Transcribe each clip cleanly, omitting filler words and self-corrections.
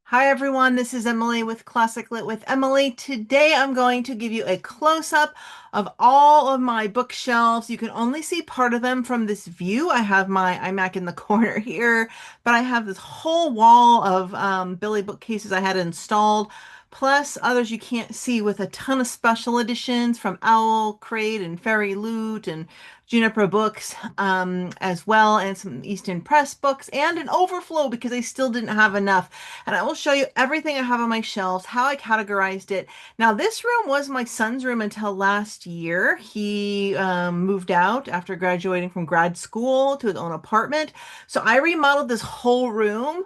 Hi everyone, this is Emily with Classic Lit with Emily. Today I'm going to give you a close-up of all of my bookshelves. You can only see part of them from this view. I have my iMac in the corner here, but I have this whole wall of Billy bookcases I had installed, plus others you can't see with a ton of special editions from Owl Crate and Fairy Loot and Juniper Books as well, and some Easton Press books, and an overflow because I still didn't have enough. And I will show you everything I have on my shelves, how I categorized it. Now, this room was my son's room until last year. He moved out after graduating from grad school to his own apartment. So I remodeled this whole room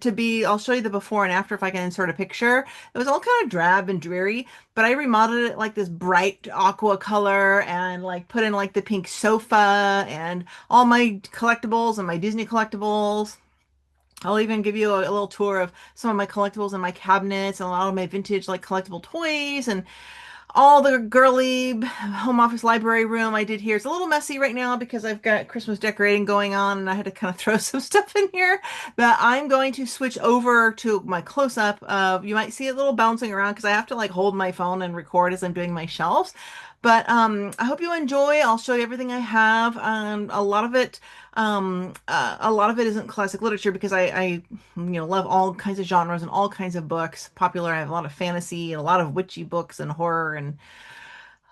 to be, I'll show you the before and after if I can insert a picture. It was all kind of drab and dreary, but I remodeled it like this bright aqua color and like put in like the pink sofa and all my collectibles and my Disney collectibles. I'll even give you a little tour of some of my collectibles in my cabinets and a lot of my vintage like collectible toys and all the girly home office library room I did here. It's a little messy right now because I've got Christmas decorating going on and I had to kind of throw some stuff in here. But I'm going to switch over to my close-up of, you might see it a little bouncing around because I have to like hold my phone and record as I'm doing my shelves. But I hope you enjoy. I'll show you everything I have. A lot of it isn't classic literature because I love all kinds of genres and all kinds of books. Popular. I have a lot of fantasy and a lot of witchy books and horror and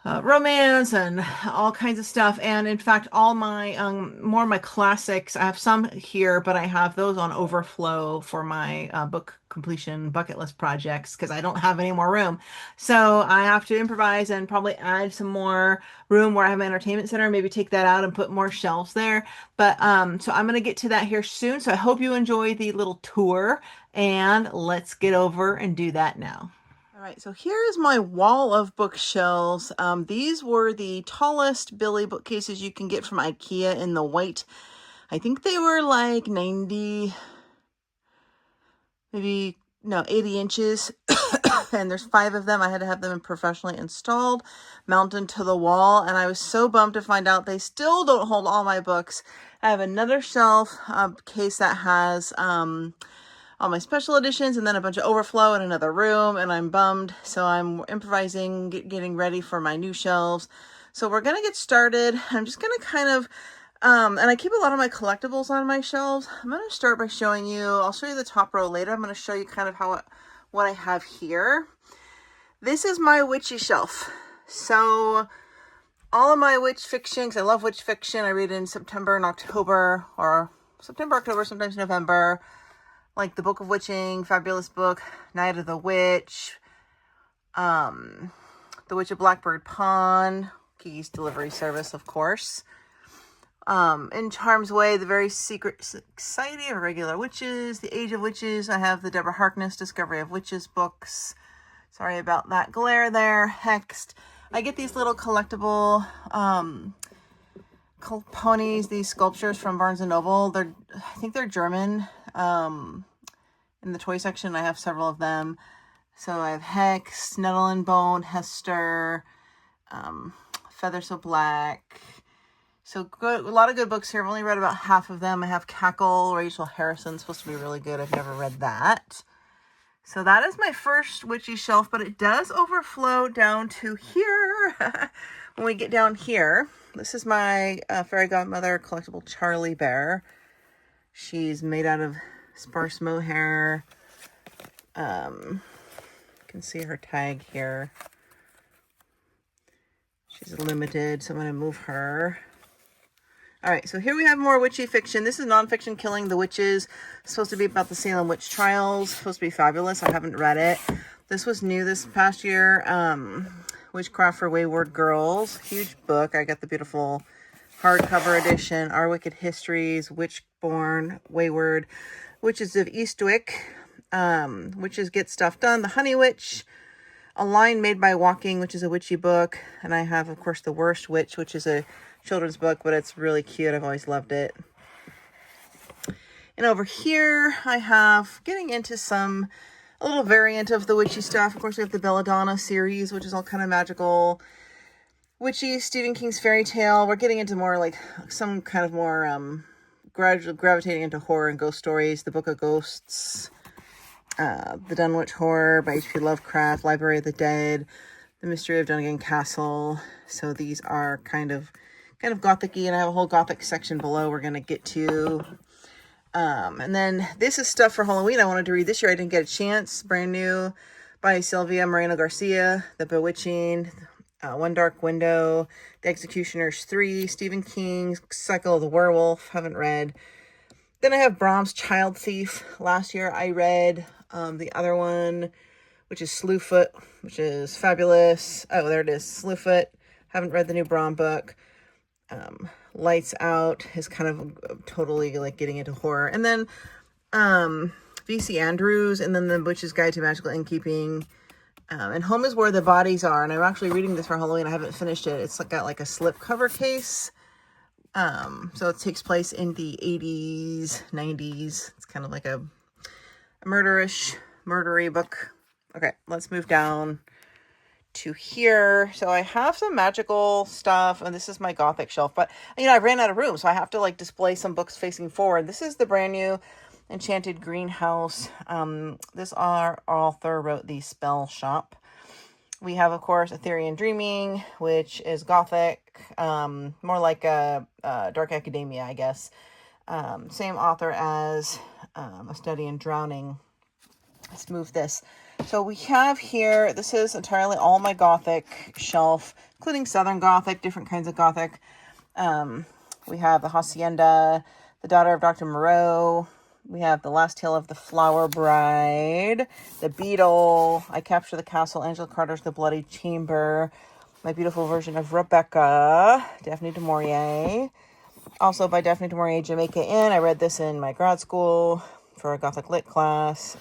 romance and all kinds of stuff. And in fact, all my more of my classics, I have some here, but I have those on overflow for my book completion bucket list projects because I don't have any more room. So I have to improvise and probably add some more room where I have my entertainment center, maybe take that out and put more shelves there. But so I'm gonna get to that here soon. So I hope you enjoy the little tour and let's get over and do that now. All right, so here is my wall of bookshelves. These were the tallest Billy bookcases you can get from IKEA in the white. I think they were like 90, maybe, no, 80 inches. And there's 5 of them. I had to have them professionally installed, mounted to the wall. And I was so bummed to find out they still don't hold all my books. I have another shelf case that has all my special editions and then a bunch of overflow in another room, and I'm bummed. So I'm improvising, getting ready for my new shelves. So we're going to get started. I'm just going to kind of, and I keep a lot of my collectibles on my shelves. I'm going to start by showing you, I'll show you the top row later. I'm going to show you kind of what I have here. This is my witchy shelf. So all of my witch fiction, because I love witch fiction. I read in September and October, or September, October, sometimes November. Like the Book of Witching, Fabulous Book, Night of the Witch, The Witch of Blackbird Pond, Kiki's Delivery Service, of course. In Charm's Way, The Very Secret Society of Regular Witches, The Age of Witches. I have the Deborah Harkness Discovery of Witches books. Sorry about that glare there. Hexed. I get these little collectible ponies, these sculptures from Barnes & Noble. I think they're German. In the toy section, I have several of them. So I have Hex, Nettle and Bone, Hester, Feather So Black. So good, a lot of good books here. I've only read about half of them. I have Cackle, Rachel Harrison, supposed to be really good. I've never read that. So that is my first witchy shelf, but it does overflow down to here. When we get down here, this is my fairy godmother collectible Charlie Bear. She's made out of sparse mohair. You can see her tag here. She's limited, so I'm going to move her. All right, so here we have more witchy fiction. This is nonfiction, Killing the Witches. It's supposed to be about the Salem witch trials. It's supposed to be fabulous. I haven't read it. This was new this past year. Witchcraft for Wayward Girls. Huge book. I got the beautiful hardcover edition. Our Wicked Histories, Witchborn, Wayward, Witches of Eastwick, Witches Get Stuff Done, The Honey Witch, A Line Made by Walking, which is a witchy book. And I have, of course, The Worst Witch, which is a children's book, but it's really cute. I've always loved it. And over here, I have, getting into a little variant of the witchy stuff. Of course, we have the Belladonna series, which is all kind of magical. Witchy, Stephen King's fairy tale. We're getting into more like some kind of more gradually gravitating into horror and ghost stories. The Book of Ghosts. The Dunwich Horror by H.P. Lovecraft, Library of the Dead, The Mystery of Dungan Castle. So these are kind of gothic-y, and I have a whole gothic section below we're going to get to. And then this is stuff for Halloween I wanted to read this year. I didn't get a chance. Brand new by Sylvia Moreno Garcia, The Bewitching, One Dark Window, The Executioners 3, Stephen King's Cycle of the Werewolf, haven't read. Then I have Brahms' Child Thief. Last year I read the other one, which is Slewfoot, which is fabulous. Oh, there it is, Slewfoot. Haven't read the new Brahm book. Lights Out is kind of totally like getting into horror. And then V.C. Andrews, and then The Witch's Guide to Magical Innkeeping. And Home is Where the Bodies Are. And I'm actually reading this for Halloween. I haven't finished it. It's got like a slipcover case. So it takes place in the 80s, 90s. It's kind of like a murdery book. Okay, let's move down to here. So I have some magical stuff, and this is my gothic shelf, but I ran out of room, so I have to like display some books facing forward. This is the brand new Enchanted Greenhouse. This author wrote The Spell Shop. We have, of course, Ethereal Dreaming, which is gothic, more like a Dark Academia, I guess. Same author as A Study in Drowning. Let's move this. So we have here, this is entirely all my gothic shelf, including Southern Gothic, different kinds of gothic. We have The Hacienda, The Daughter of Dr. Moreau. We have The Last Tale of the Flower Bride, The Beetle, I Capture the Castle, Angela Carter's The Bloody Chamber, my beautiful version of Rebecca, Daphne du Maurier. Also by Daphne du Maurier, Jamaica Inn. I read this in my grad school for a Gothic Lit class.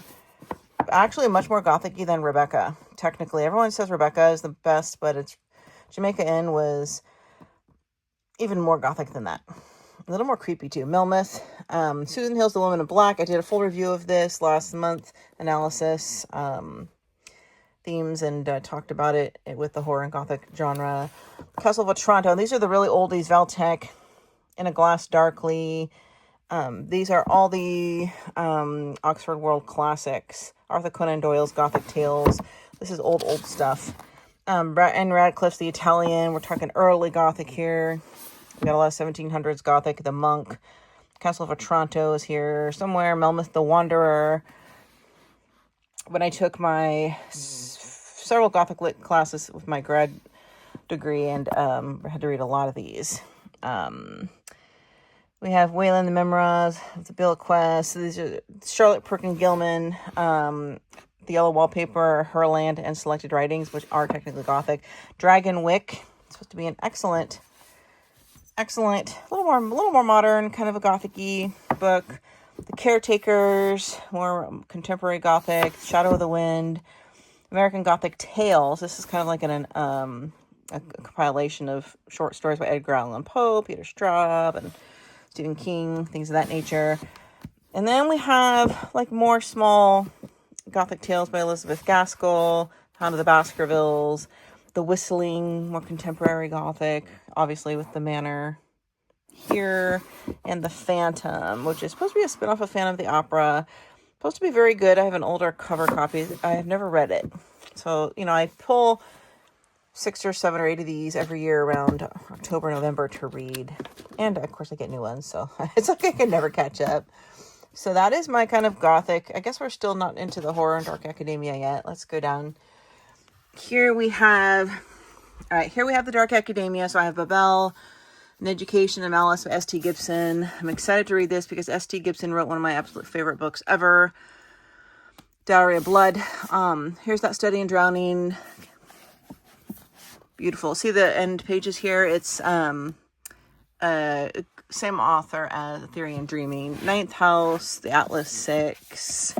Actually much more gothic-y than Rebecca, technically. Everyone says Rebecca is the best, but it's Jamaica Inn was even more gothic than that. A little more creepy too. Melmoth, Susan Hill's The Woman in Black. I did a full review of this last month, analysis, themes, and talked about it with the horror and gothic genre. Castle of Otranto. These are the really oldies. Valtech, In a Glass Darkly. These are all the Oxford World Classics. Arthur Conan Doyle's Gothic Tales. This is old stuff. Anne Radcliffe's The Italian. We're talking early Gothic here. We got a lot of 1700s Gothic. The Monk. Castle of Otranto is here somewhere. Melmoth the Wanderer. When I took my several Gothic Lit classes with my grad degree, and I had to read a lot of these. We have Wayland the Memoirs of the Bill Quest. So these are Charlotte Perkin Gilman, The Yellow Wallpaper, Herland, and Selected Writings, which are technically Gothic. Dragon Wick. It's supposed to be an excellent, a little more modern, kind of a Gothic-y book. The Caretakers, more contemporary Gothic. Shadow of the Wind, American Gothic Tales. This is kind of like a compilation of short stories by Edgar Allan Poe, Peter Straub, and Stephen King, things of that nature. And then we have like more small Gothic tales by Elizabeth Gaskell, Hound of the Baskervilles, The Whistling, more contemporary Gothic, obviously with The Manor here, and The Phantom, which is supposed to be a spin-off of Phantom of the Opera. Supposed to be very good. I have an older cover copy. I have never read it. So, I pull 6 or 7 or 8 of these every year around October, November to read. And, of course, I get new ones, so it's like I can never catch up. So that is my kind of Gothic. I guess we're still not into the horror and Dark Academia yet. Let's go down. Here we have the Dark Academia. So I have Babel, An Education in Malice by S.T. Gibson. I'm excited to read this because S.T. Gibson wrote one of my absolute favorite books ever, Dowry of Blood. Here's That Study in Drowning. Beautiful. See the end pages here? It's same author as Ethereal Dreaming. Ninth House, The Atlas Six,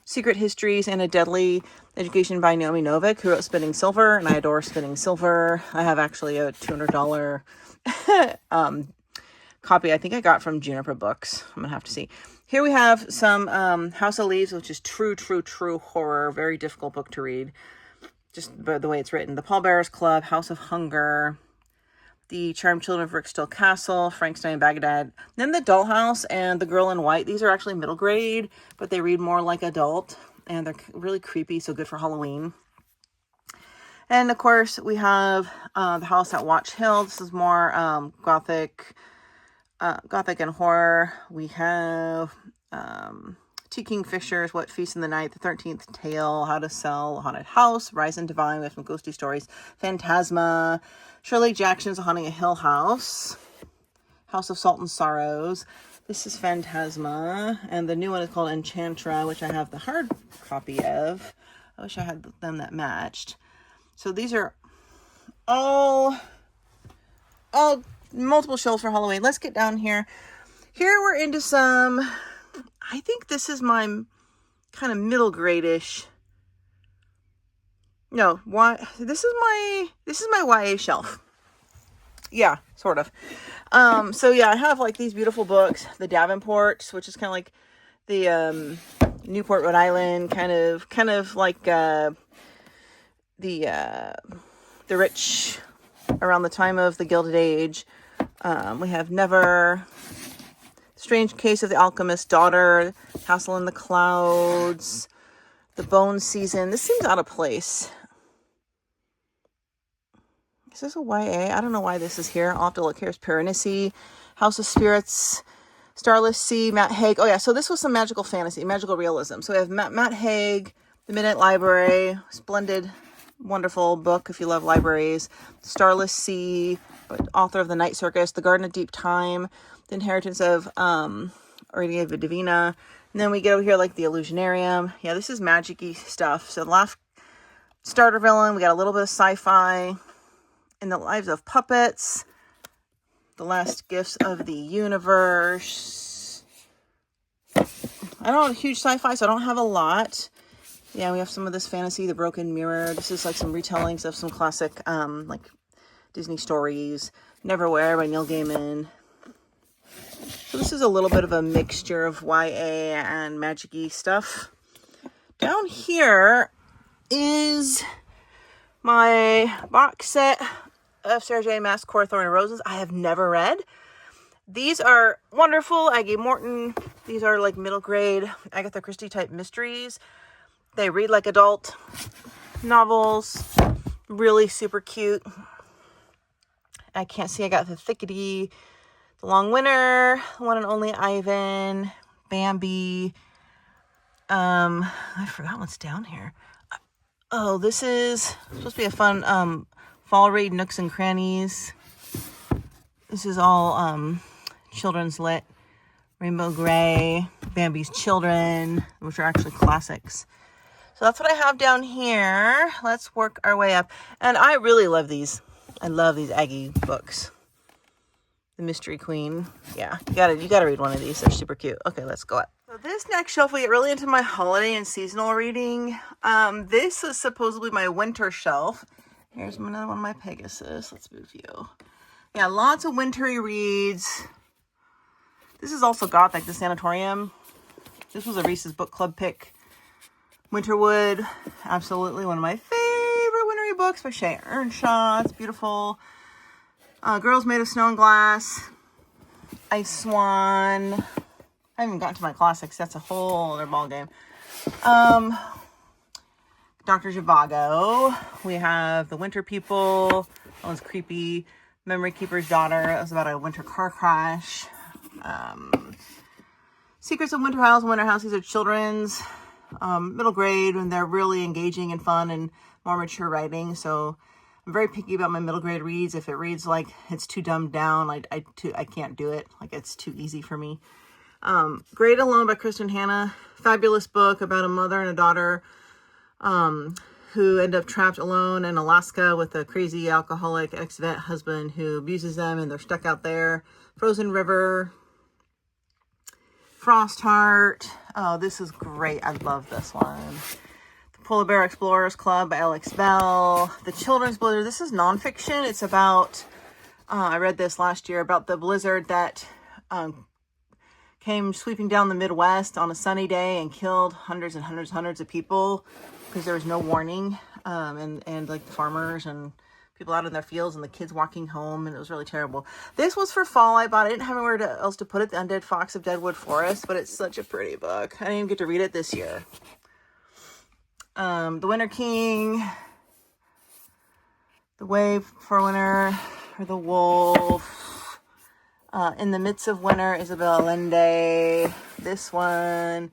Secret Histories, and A Deadly Education by Naomi Novik, who wrote Spinning Silver, and I adore Spinning Silver. I have actually a $200 copy I think I got from Juniper Books. I'm gonna have to see. Here we have some House of Leaves, which is true horror. Very difficult book to read, just by the way it's written. The Pallbearers Club, House of Hunger, The Charmed Children of Rickstill Castle, Frankenstein in Baghdad. Then The Dollhouse and The Girl in White. These are actually middle grade, but they read more like adult. and they're really creepy, so good for Halloween. And of course, we have The House at Watch Hill. This is more gothic and horror. We have Two Kingfishers, What Feast in the Night, The 13th Tale, How to Sell a Haunted House, Rise and Divine, we have some ghosty stories, Phantasma, Shirley Jackson's Haunting a Hill House, House of Salt and Sorrows. This is Phantasma, and the new one is called Enchantra, which I have the hard copy of. I wish I had them that matched. So these are all multiple shelves for Halloween. Let's get down here. Here we're into some, I think this is my kind of middle grade-ish. No, this is my YA shelf. Yeah, sort of. So yeah, I have like these beautiful books, the Davenports, which is kind of like the Newport, Rhode Island, kind of like the rich around the time of the Gilded Age. We have Never, Strange Case of the Alchemist's Daughter, Castle in the Clouds, The Bone Season. This seems out of place. Is this a YA? I don't know why this is here. I'll have to look. Here's Piranesi, House of Spirits, Starless Sea, Matt Haig. Oh yeah, so this was some magical fantasy, magical realism. So we have Matt Haig, The Midnight Library, splendid, wonderful book if you love libraries. Starless Sea, author of The Night Circus, The Garden of Deep Time, The Inheritance of Oradia Divina. And then we get over here like The Illusionarium. Yeah, this is magic-y stuff. So the last starter villain, we got a little bit of sci-fi. In the Lives of Puppets, The Last Gifts of the Universe. I don't have huge sci-fi, so I don't have a lot. Yeah, we have some of this fantasy, The Broken Mirror. This is like some retellings of some classic like Disney stories. Neverwhere by Neil Gaiman. So this is a little bit of a mixture of YA and magic-y stuff. Down here is my box set of Sarah J. Maas, Thorn and Roses. I have never read. These are wonderful. Aggie Morton. These are like middle grade Agatha Christie type mysteries. They read like adult novels. Really super cute. I can't see. I got The Thickety, The Long Winter, The One and Only Ivan, Bambi. I forgot what's down here. Oh, this is supposed to be a fun fall read, Nooks and Crannies. This is all children's lit. Rainbow Gray, Bambi's Children, which are actually classics. So that's what I have down here. Let's work our way up. And I really love these. I love these Aggie books. The Mystery Queen. Yeah, you gotta read one of these. They're super cute. Okay, let's go up. So this next shelf, we get really into my holiday and seasonal reading. This is supposedly my winter shelf. Here's another one of my Pegasus. Let's move you. Yeah, lots of wintry reads. This is also Gothic, The Sanatorium. This was a Reese's Book Club pick. Winterwood, absolutely one of my favorite wintry books by Shay Earnshaw. It's beautiful. Girls Made of Snow and Glass. Ice Swan. I haven't gotten to my classics. That's a whole other ballgame. Dr. Zhivago. We have The Winter People. That one's creepy. Memory Keeper's Daughter. That was about a winter car crash. Secrets of Winter House. Winter House. These are children's middle grade, and they're really engaging and fun and more mature writing. So I'm very picky about my middle grade reads. If it reads like it's too dumbed down, I can't do it. Like it's too easy for me. Great Alone by Kristen Hanna. Fabulous book about a mother and a daughter who end up trapped alone in Alaska with a crazy alcoholic ex-vet husband who abuses them, and they're stuck out there. Frozen River. Frostheart. Oh, this is great. I love this one. The Polar Bear Explorers Club by Alex Bell. The Children's Blizzard. This is nonfiction. It's about, I read this last year, about the blizzard that came sweeping down the Midwest on a sunny day and killed hundreds and hundreds of people because there was no warning. And like the farmers and people out in their fields and the kids walking home, and it was really terrible. This was for fall. I bought it. I didn't have anywhere else to put it. The Undead Fox of Deadwood Forest, but it's such a pretty book. I didn't even get to read it this year. The Winter King, The Way for Winter, or The Wolf. In the Midst of Winter, Isabel Allende. This one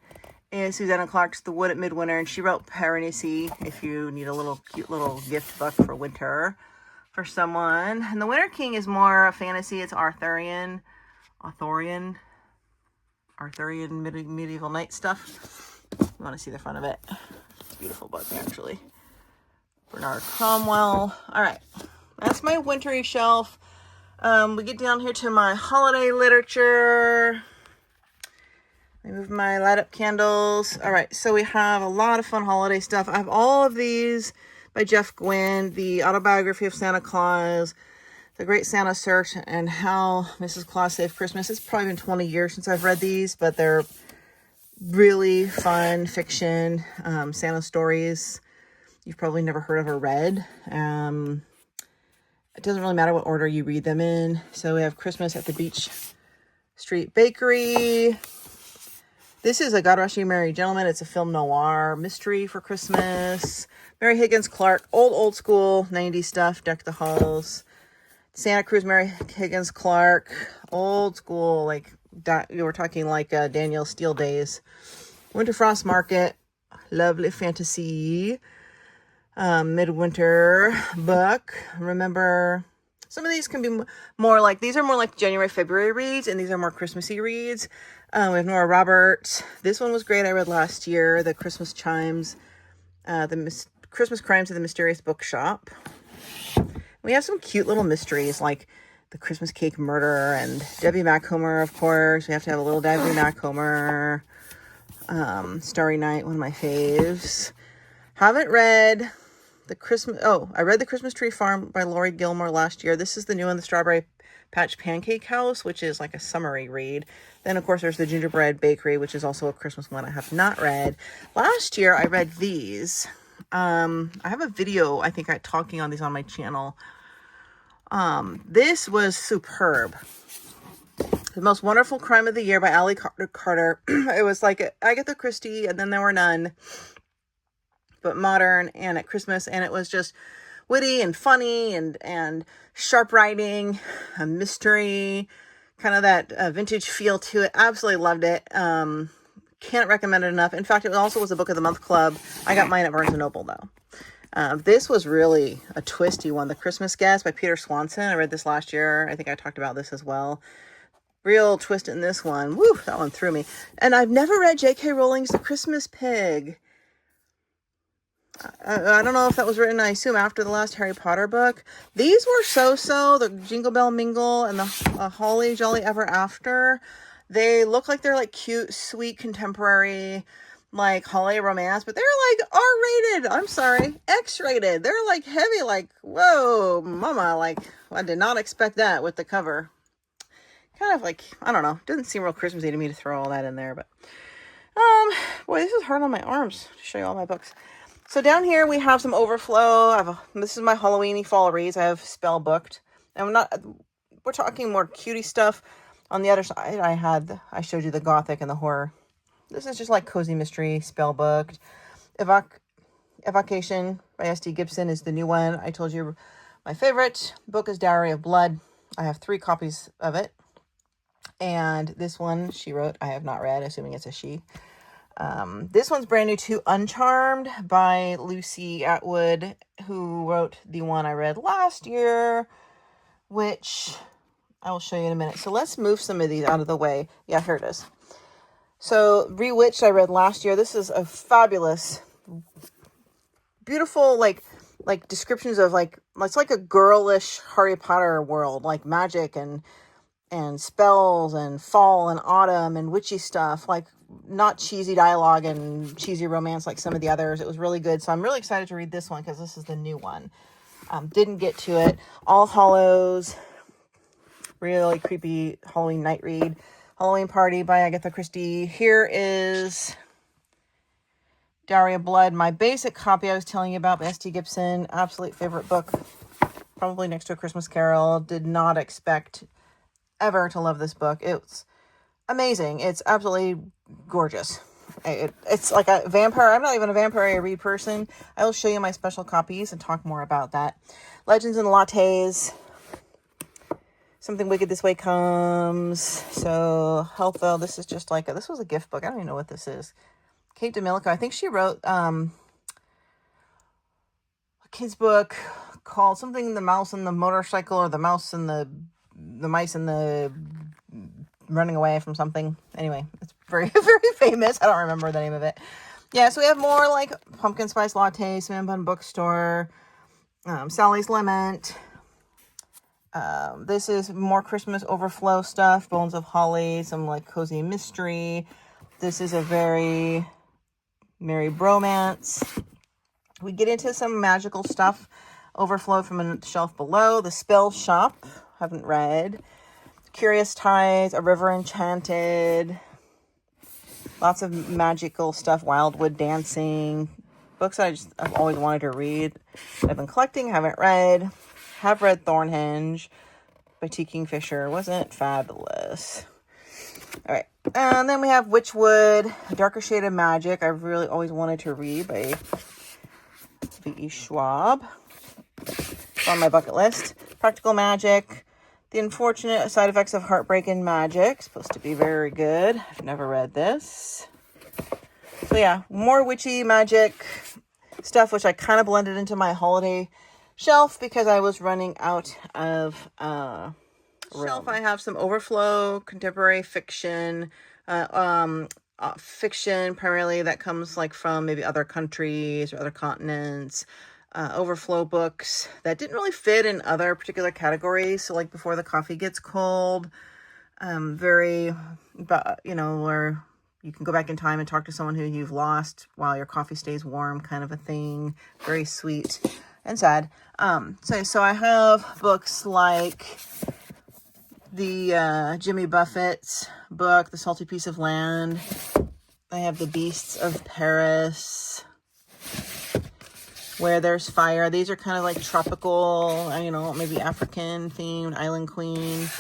is Susanna Clark's The Wood at Midwinter, and she wrote Piranesi if you need a little cute little gift book for winter for someone. And The Winter King is more a fantasy. It's Arthurian medieval knight stuff. You want to see the front of it. It's a beautiful book, actually. Bernard Cromwell. All right, that's my wintry shelf. We get down here to my holiday literature. I move my light up candles. All right, so we have a lot of fun holiday stuff. I have all of these by Jeff Gwynne, the autobiography of Santa Claus, The Great Santa Search, and How Mrs. Claus Saved Christmas. It's probably been 20 years since I've read these, but they're really fun fiction, Santa stories you've probably never heard of or read. It doesn't really matter what order you read them in. So we have Christmas at the Beach Street Bakery. This is a God Rest You Merry Gentlemen. It's a film noir mystery for Christmas. Mary Higgins Clark, old school 90s stuff, Deck the Halls. Santa Cruz, Mary Higgins Clark, old school, like you were talking like Danielle Steele days. Winter Frost Market, lovely fantasy. Midwinter book. Remember, some of these can be more like, these are more like January, February reads, and these are more Christmassy reads. We have Nora Roberts. This one was great. I read last year, The Christmas Chimes, Christmas Crimes of the Mysterious Bookshop. We have some cute little mysteries like The Christmas Cake Murder and Debbie Macomber, of course. We have to have a little Debbie Macomber. Starry Night, one of my faves. Haven't read I read The Christmas Tree Farm by Laurie Gilmore last year. This is the new one, The Strawberry Patch Pancake House, which is like a summary read. Then, of course, there's The Gingerbread Bakery, which is also a Christmas one I have not read. Last year, I read these. I have a video, I think, talking on these on my channel. This was superb. The Most Wonderful Crime of the Year by Allie Carter. It was like Agatha Christie, and then there were none, but modern and at Christmas, and it was just witty and funny and sharp writing, a mystery, kind of that vintage feel to it. Absolutely loved it. Can't recommend it enough. In fact, it also was a Book of the Month Club. I got mine at Barnes & Noble, though. This was really a twisty one. The Christmas Guest by Peter Swanson. I read this last year. I think I talked about this as well. Real twist in this one. Woo, that one threw me. And I've never read J.K. Rowling's The Christmas Pig. I don't know if that was written, I assume, after the last Harry Potter book. These were so-so. The Jingle Bell Mingle and the Holly Jolly Ever After. They look like they're like cute, sweet, contemporary, like holiday romance, but they're like R-rated. I'm sorry, X-rated. They're like heavy, like, whoa, mama, like, I did not expect that with the cover. Kind of like, I don't know, didn't seem real Christmassy to me to throw all that in there, but, boy, this is hard on my arms to show you all my books. So down here we have some overflow. This is my Halloweeny fall reads. I have Spell booked. And we're talking more cutie stuff. On the other side, I showed you the Gothic and the horror. This is just like cozy mystery, Spell booked. Evocation by S.D. Gibson is the new one. I told you my favorite book is Diary of Blood. I have 3 copies of it. And this one she wrote, I have not read, assuming it's a she. This one's brand new too, Uncharmed by Lucy Atwood, who wrote the one I read last year, which I will show you in a minute. So let's move some of these out of the way. Yeah, here it is. So Bewitched I read last year. This is a fabulous, beautiful, like descriptions of it's like a girlish Harry Potter world, like magic and spells and fall and autumn and witchy stuff, like not cheesy dialogue and cheesy romance like some of the others. It was really good. So I'm really excited to read this one because this is the new one. Didn't get to it. All Hallows, really creepy Halloween night read. Halloween Party by Agatha Christie. Here is Diary of Blood, my basic copy I was telling you about by S.T. Gibson. Absolute favorite book. Probably next to A Christmas Carol. Did not expect ever to love this book. It's amazing. It's absolutely gorgeous. It's like a vampire. I'm not even a vampire. I read person. I will show you my special copies and talk more about that. Legends and Lattes. Something Wicked This Way Comes. So Healthville. This is just like this was a gift book. I don't even know what this is. Kate DeMilico. I think she wrote a kid's book called something, The Mouse and the Motorcycle, or The Mouse and the Mice and the Running Away from something. Anyway, it's very, very famous. I don't remember the name of it. Yeah, so we have more like Pumpkin Spice Latte, Cinnamon Bun Bookstore, Sally's Lament. This is more Christmas overflow stuff. Bones of Holly, some like cozy mystery. This is a very merry bromance. We get into some magical stuff. Overflow from a shelf below. The Spell Shop. Haven't read. Curious Ties. A River Enchanted. Lots of magical stuff. Wildwood Dancing. Books I've always wanted to read. I've been collecting. Haven't read. Have read Thornhenge by T. Kingfisher. Wasn't fabulous. All right. And then we have Witchwood. A Darker Shade of Magic. I've really always wanted to read by V.E. Schwab. It's on my bucket list. Practical Magic. The Unfortunate Side Effects of Heartbreak and Magic. Supposed to be very good. I've never read this. So yeah, more witchy magic stuff, which I kind of blended into my holiday shelf because I was running out of shelf. I have some overflow contemporary fiction, fiction primarily that comes like from maybe other countries or other continents. Overflow books that didn't really fit in other particular categories. So like Before the Coffee Gets Cold, very, where you can go back in time and talk to someone who you've lost while your coffee stays warm, kind of a thing. Very sweet and sad. So I have books like the Jimmy Buffett's book, The Salty Piece of Land. I have The Beasts of Paris, Where There's Fire. These are kind of like tropical, maybe African themed. Island Queen.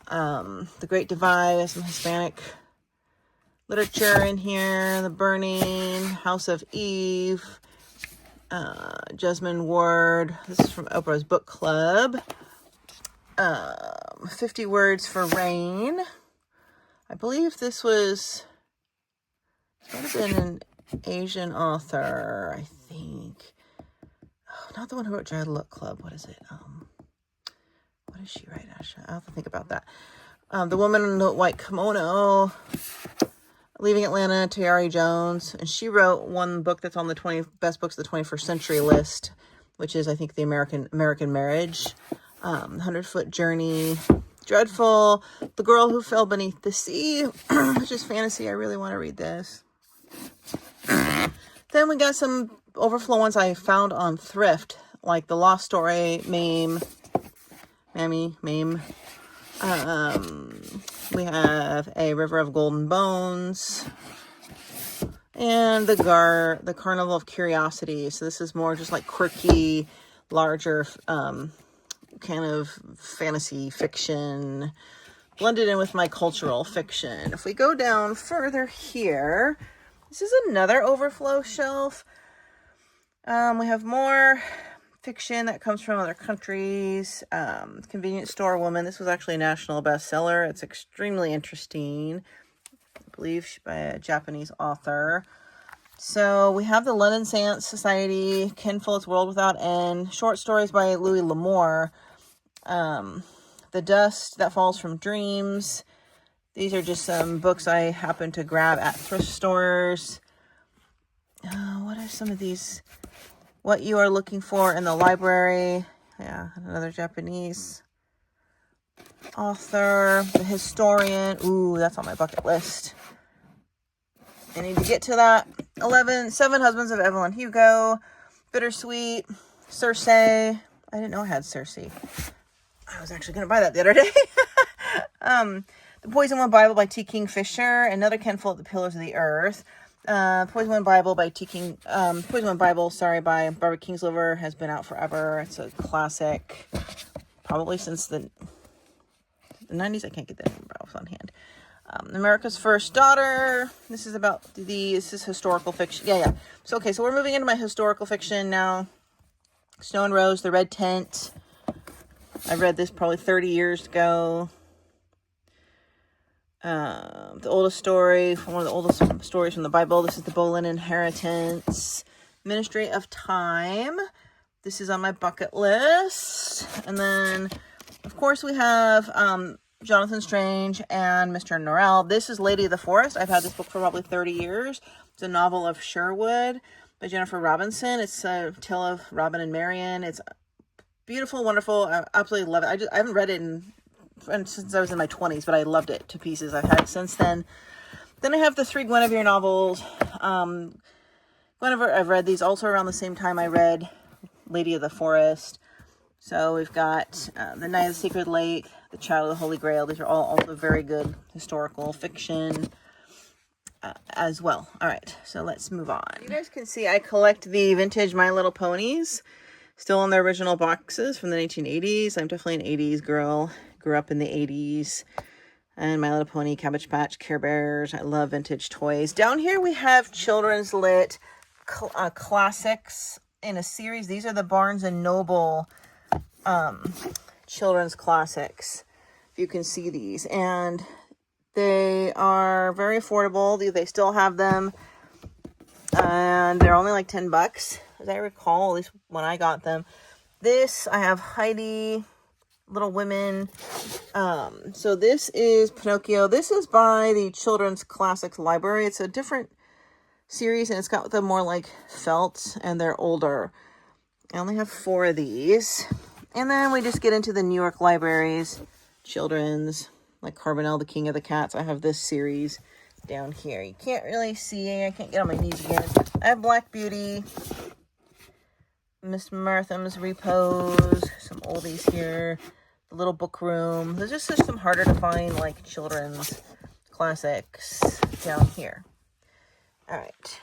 The Great Divide, some Hispanic literature in here. The Burning, House of Eve, Jesmyn Ward. This is from Oprah's Book Club. 50 Words for Rain. I believe this was, it might have been an Asian author, I think. Oh, not the one who wrote Giant Look Club. What is it? What did she write, Asha? I'll have to think about that. The Woman in the White Kimono, Leaving Atlanta, Tayari Jones. And she wrote one book that's on the 20 best books of the 21st century list, which is, I think, The American Marriage. 100-Foot Journey, Dreadful, The Girl Who Fell Beneath the Sea, which is fantasy. I really want to read this. Then we got some overflow ones I found on thrift, like The Lost Story, Mame. We have A River of Golden Bones, and the Carnival of Curiosity. So this is more just like quirky, larger, kind of fantasy fiction blended in with my cultural fiction. If we go down further here, this is another overflow shelf. We have more fiction that comes from other countries. Convenience Store Woman. This was actually a national bestseller. It's extremely interesting. I believe by a Japanese author. So we have the London Science Society, Ken Follett's World Without End, short stories by Louis L'Amour. The Dust That Falls from Dreams. These are just some books I happen to grab at thrift stores. What are some of these? What You Are Looking For in the Library. Yeah, another Japanese author. The Historian. Ooh, that's on my bucket list. I need to get to that. 7 Husbands of Evelyn Hugo. Bittersweet. Circe. I didn't know I had Circe. I was actually going to buy that the other day. The Poison One Bible by T. Kingfisher. Another Ken Follett, The Pillars of the Earth. Poison One Bible by Poison One Bible, by Barbara Kingsliver has been out forever. It's a classic, probably since the 90s. I can't get that number off on hand. America's First Daughter. This is about this is historical fiction. Yeah. So, okay, so we're moving into my historical fiction now. Snow and Rose, The Red Tent. I read this probably 30 years ago. The oldest story, one of the oldest stories from the Bible. This is the Boleyn Inheritance. Ministry of Time. This is on my bucket list. And then, of course, we have Jonathan Strange and Mr. Norrell. This is Lady of the Forest. I've had this book for probably 30 years. It's a novel of Sherwood by Jennifer Robinson. It's a tale of Robin and Marian. It's beautiful, wonderful. I absolutely love it. I haven't read it since I was in my 20s, but I loved it to pieces. I've had it since then. Then I have the 3 Guinevere novels. Guinevere, I've read these also around the same time I read Lady of the Forest. So we've got The Night of the Secret Lake, The Child of the Holy Grail. These are all also very good historical fiction as well. All right, so let's move on. You guys can see I collect the vintage My Little Ponies, still in their original boxes from the 1980s. I'm definitely an 80s girl. Grew up in the 80s. And My Little Pony, Cabbage Patch, Care Bears. I love vintage toys. Down here we have Children's Lit classics in a series. These are the Barnes & Noble children's classics. If you can see these. And they are very affordable. They still have them. And they're only like $10, as I recall, at least when I got them. This, I have Heidi, Little Women. So this is Pinocchio. This is by the Children's Classics Library. It's a different series, and it's got them more like felt, and they're older. I only have 4 of these. And then we just get into the New York Libraries, children's, like Carbonell, the King of the Cats. I have this series down here. You can't really see. I can't get on my knees again. I have Black Beauty, Miss Martha's Repose, some oldies here, The Little Book Room. There's just some harder to find, like, children's classics down here. All right.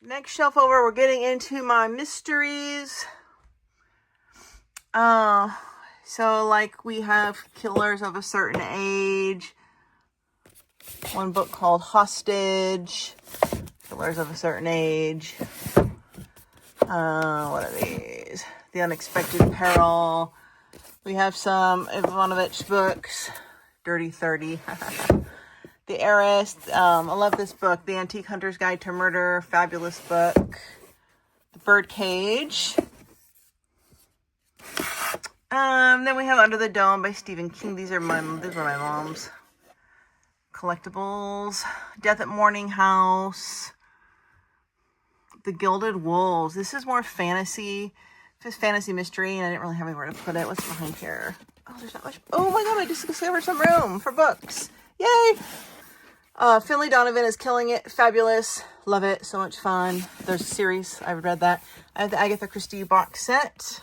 Next shelf over, we're getting into my mysteries. So, like, we have Killers of a Certain Age. One book called Hostage. Killers of a Certain Age. What are these? The Unexpected Peril. We have some Ivanovich books. Dirty 30. The Heiress. I love this book. The Antique Hunter's Guide to Murder. Fabulous book. The Birdcage. Then we have Under the Dome by Stephen King. These were my mom's. Collectibles. Death at Morning House. The Gilded Wolves. This is more fantasy. It's fantasy mystery, and I didn't really have anywhere to put it. What's behind here? Oh, there's not much. Oh my god, I just discovered some room for books. Yay! Finley Donovan is killing it. Fabulous. Love it. So much fun. There's a series. I've read that. I have the Agatha Christie box set.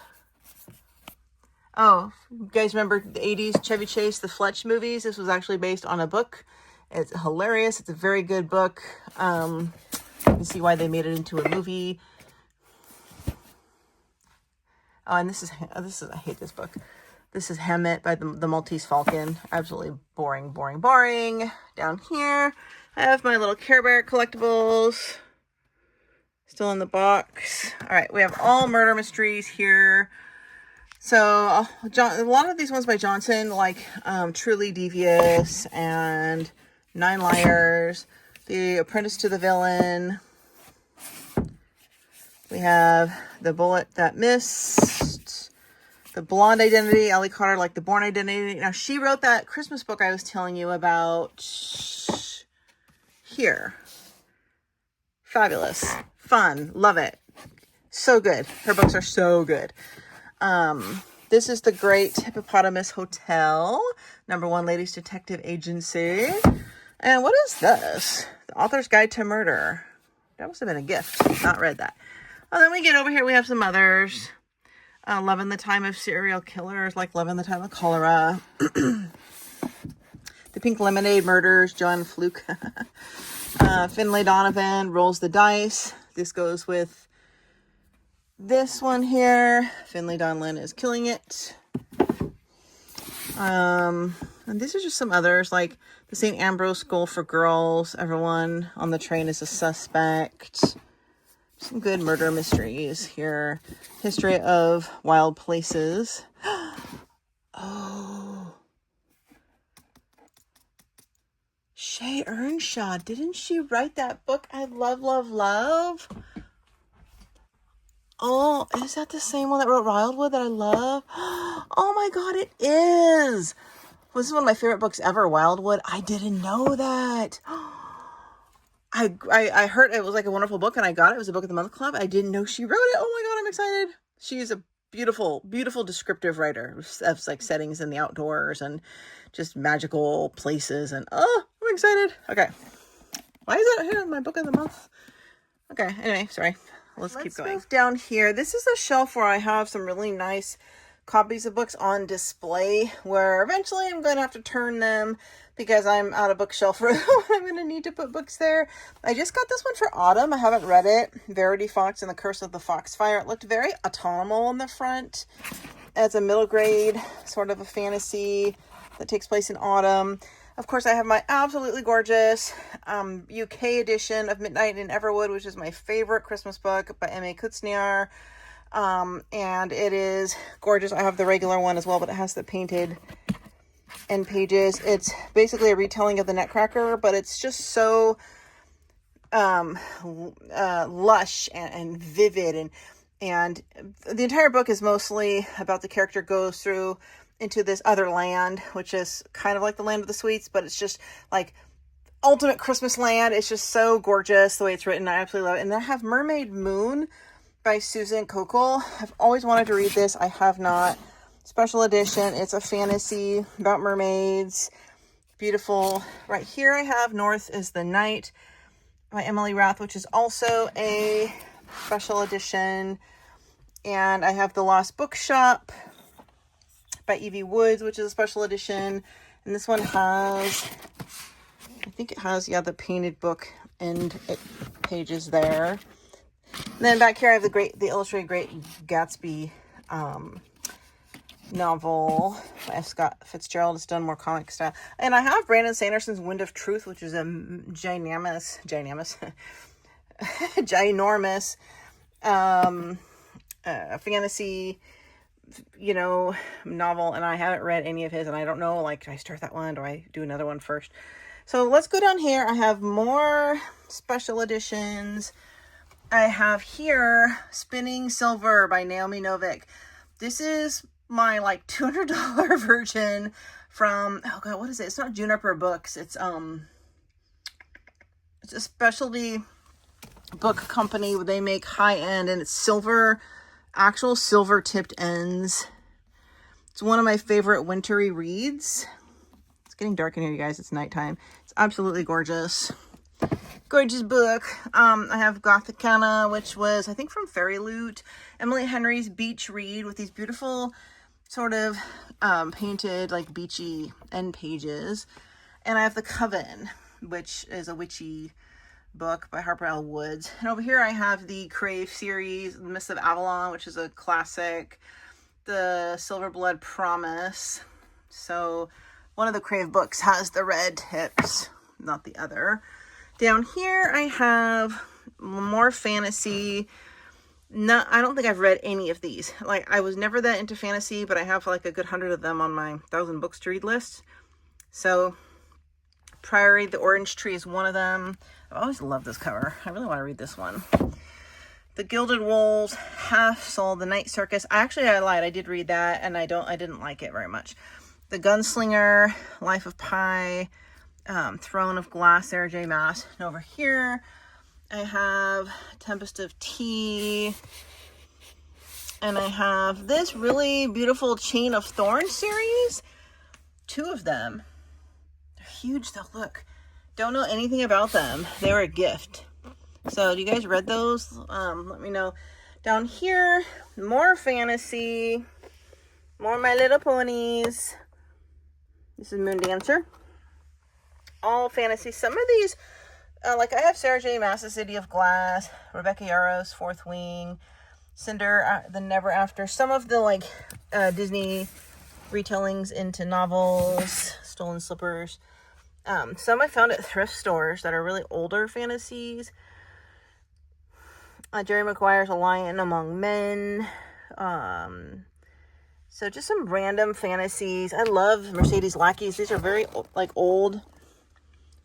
Oh, you guys remember the 80s Chevy Chase, the Fletch movies? This was actually based on a book. It's hilarious. It's a very good book. You can see why they made it into a movie. Oh, and this is I hate this book. This is Hammett by the Maltese Falcon. Absolutely boring. Down here, I have my little Care Bear collectibles. Still in the box. All right, we have all murder mysteries here. So, a lot of these ones by Johnson, like Truly Devious and 9 Liars, The Apprentice to the Villain. We have The Bullet That Missed, The Blonde Identity, Ellie Carter, like The Born Identity. Now, she wrote that Christmas book I was telling you about here. Fabulous. Fun. Love it. So good. Her books are so good. This is The Great Hippopotamus Hotel, #1 Ladies Detective Agency. And what is this? The Author's Guide to Murder. That must have been a gift. Not read that. Oh, then we get over here. We have some others. Love in the Time of Serial Killers, like Love in the Time of Cholera. The Pink Lemonade Murders, John Fluke. Finlay Donovan, Rolls the Dice. This goes with this one here. Finlay Donovan is killing it. And these are just some others, like the St. Ambrose School for Girls. Everyone on the train is a suspect. Some good murder mysteries here. History of Wild Places. Oh. Shay Earnshaw. Didn't she write that book I love, love, love? Oh, is that the same one that wrote Wildwood that I love? Oh my God, it is. Well, this is one of my favorite books ever, Wildwood. I didn't know that. I heard it was like a wonderful book and I got it. It was a book of the month club. I didn't know she wrote it. Oh my God, I'm excited. She's a beautiful, beautiful descriptive writer of like settings in the outdoors and just magical places. And oh, I'm excited. Okay. Why is that here in my book of the month? Okay. Anyway, sorry. Let's keep going. Move down here. This is a shelf where I have some really nice copies of books on display where eventually I'm going to have to turn them because I'm out of bookshelf for what I'm going to need to put books there. I just got this one for autumn. I haven't read it. Verity Fox and the Curse of the Foxfire. It looked very autumnal on the front. It's a middle grade sort of a fantasy that takes place in autumn. Of course, I have my absolutely gorgeous UK edition of Midnight in Everwood, which is my favorite Christmas book by M.A. Kutzniar. And it is gorgeous. I have the regular one as well, but it has the painted end pages. It's basically a retelling of the Nutcracker, but it's just so lush and vivid. And the entire book is mostly about the character goes through into this other land, which is kind of like the land of the sweets, but it's just like ultimate Christmas land. It's just so gorgeous the way it's written. I absolutely love it. And I have Mermaid Moon by Susan Kokol. I've always wanted to read this. I have not. Special edition. It's a fantasy about mermaids. Beautiful. Right here I have North is the Night by Emily Rath, which is also a special edition. And I have The Lost Bookshop by Evie Woods, which is a special edition. And this one has, I think it has, yeah, the painted book end pages there. And then back here I have the illustrated Great Gatsby novel by F. Scott Fitzgerald. It's done more comic style. And I have Brandon Sanderson's Wind of Truth, which is a ginormous fantasy, novel. And I haven't read any of his, and I don't know, like, do I start that one? Do I do another one first? So let's go down here. I have more special editions. I have here Spinning Silver by Naomi Novik. This is my like $200 version from, oh God, what is it? It's not Juniper Books. It's a specialty book company where they make high end, and it's silver, actual silver tipped ends. It's one of my favorite wintry reads. It's getting dark in here, you guys. It's nighttime. It's absolutely gorgeous. Gorgeous book. I have Gothicana, which was, I think, from Fairy Loot. Emily Henry's beach read with these beautiful sort of painted, like, beachy end pages. And I have The Coven, which is a witchy book by Harper L. Woods. And over here I have the Crave series, The Mists of Avalon, which is a classic. The Silver Blood Promise. So one of the Crave books has the red tips, not the other. Down here I have more fantasy. No, I don't think I've read any of these. Like, I was never that into fantasy, but I have like a good 100 of them on my 1,000 books to read list. So Priory, The Orange Tree is one of them. I've always loved this cover. I really want to read this one. The Gilded Wolves, Half Soul, The Night Circus. I lied. I did read that, and I didn't like it very much. The Gunslinger, Life of Pi, Throne of Glass, Sarah J. Maas. And over here I have Tempest of Tea. And I have this really beautiful Chain of Thorns series. 2 of them. They're huge though, look. Don't know anything about them. They were a gift. So, do you guys read those? Let me know. Down here, more fantasy. More My Little Ponies. This is Moon Dancer. All fantasy. Some of these, like I have Sarah J. Maas' City of Glass, Rebecca Yarros, Fourth Wing, Cinder, The Never After. Some of the like Disney retellings into novels, stolen slippers. Some I found at thrift stores that are really older fantasies. Jerry Maguire's A Lion Among Men. So just some random fantasies. I love Mercedes Lackeys. These are very like old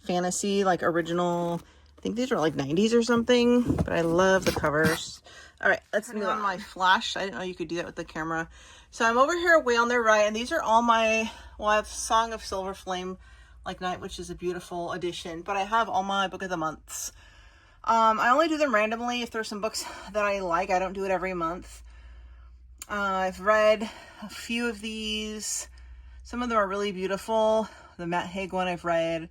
fantasy, like original. I think these are like 90s or something, but I love the covers. All right, let's move on. My flash. I didn't know you could do that with the camera. So I'm over here way on the right, and these are all my, well, I have Song of Silver Flame Like Night, which is a beautiful addition, but I have all my book of the months. I only do them randomly if there's some books that I like. I don't do it every month. I've read a few of these. Some of them are really beautiful. The Matt Haig one I've read.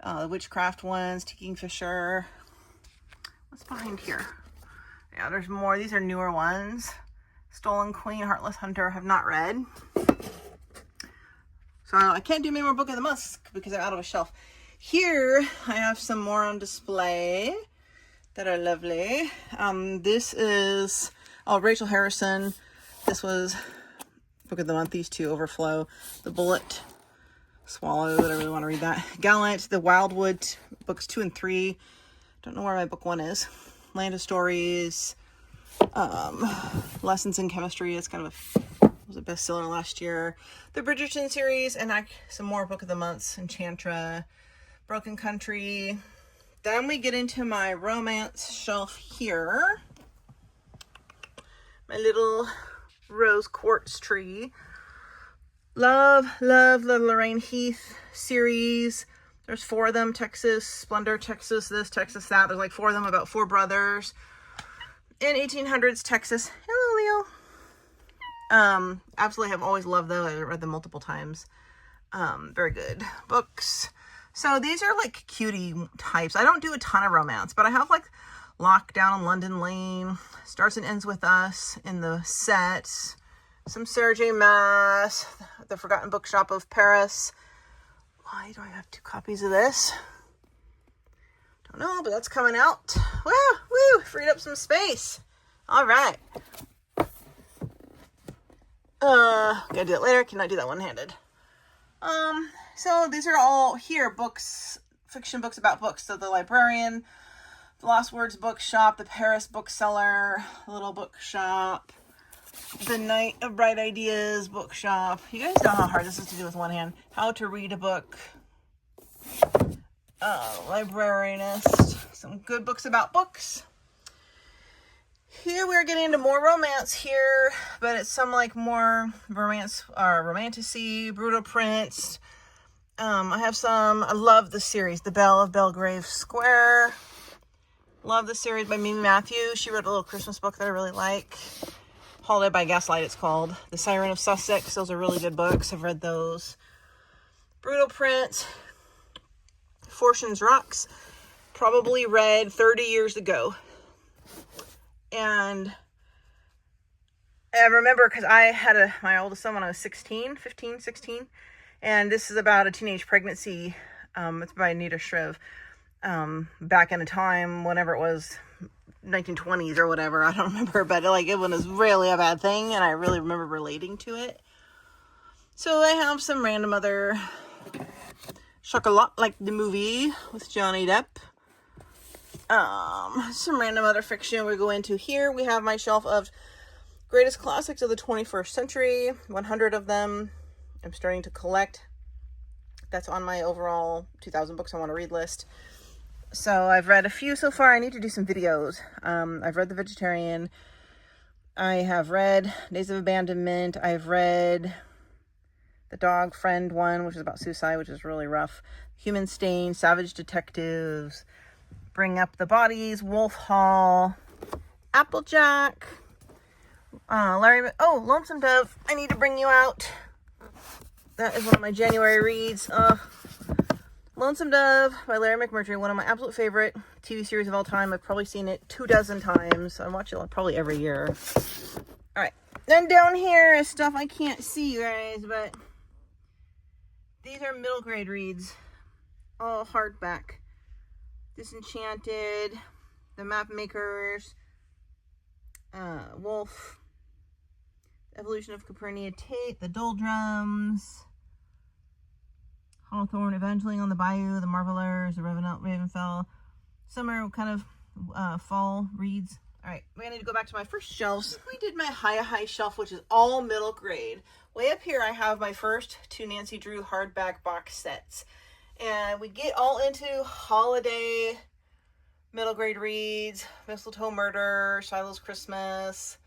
The Witchcraft ones, Kingfisher. What's behind here? Yeah, there's more. These are newer ones. Stolen Queen, Heartless Hunter, have not read. So I can't do many more book of the month because I'm out of a shelf. Here, I have some more on display that are lovely. This is, Rachel Harrison. This was book of the month. These two, Overflow, The Bullet, Swallow, I really want to read that. Gallant, The Wildwood, books 2 and 3. Don't know where my book 1 is. Land of Stories, Lessons in Chemistry. It's kind of was a bestseller last year. The Bridgerton series, and some more book of the months. Enchantra, Broken Country. Then we get into my romance shelf here. My little rose quartz tree. Love the Lorraine Heath series. There's 4 of them. Texas, Splendor, Texas, this, Texas, that. There's like 4 of them about 4 brothers. In 1800s Texas. Hello, Leo. Absolutely have always loved those. I've read them multiple times. Very good books. So these are like cutie types. I don't do a ton of romance, but I have like Lockdown on London Lane, Starts and Ends with Us in the set. Some Sarah J. Maas, The Forgotten Bookshop of Paris. Why do I have 2 copies of this? Don't know, but that's coming out. Woo! Freed up some space. All right. Gotta do it later. Cannot do that one-handed. So these are all here books, fiction books about books. So The Librarian, The Lost Words Bookshop, The Paris Bookseller, Little Bookshop, The Night of Bright Ideas Bookshop. You guys know how hard this is to do with one hand. How to Read a Book. Librarianist. Some good books about books. Here we're getting into more romance here, but it's some like more romance or romantasy, Brutal Prince. I have some. I love the series, The Belle of Belgrave Square. Love the series by Mimi Matthews. She wrote a little Christmas book that I really like. Holiday by Gaslight, it's called. The Siren of Sussex. Those are really good books. I've read those. Brutal Prince. Fortune's Rocks. Probably read 30 years ago. And I remember because I had my oldest son when I was 16. And this is about a teenage pregnancy. It's by Anita Shreve. Back in a time, whenever it was, 1920s or whatever, I don't remember, but like it was really a bad thing, and I really remember relating to it. So I have some random other Chocolat, like the movie with Johnny Depp. Some random other fiction we go into here. We have my shelf of greatest classics of the 21st century, 100 of them. I'm starting to collect. That's on my overall 2,000 books I want to read list. So I've read a few so far. I need to do some videos. I've read The Vegetarian. I have read Days of Abandonment. I've read the Dog Friend one, which is about suicide, which is really rough. Human Stain, Savage Detectives, Bring Up the Bodies, Wolf Hall, Applejack, Lonesome Dove, I Need to Bring You Out. That is one of my January reads. Lonesome Dove by Larry McMurtry, one of my absolute favorite TV series of all time. I've probably seen it 24 times. I watch it probably every year. All right. Then down here is stuff I can't see, you guys, but these are middle grade reads. All hardback. Disenchanted, The Map Makers, Wolf, Evolution of Capernia Tate, The Doldrums, Hawthorne, Evangeline on the Bayou, The Marvelers, The Ravenfell. Some are kind of fall reads. All right, we need to go back to my first shelves. I did my high shelf, which is all middle grade. Way up here, I have my first 2 Nancy Drew hardback box sets. And we get all into holiday middle grade reads, Mistletoe Murder, Shiloh's Christmas.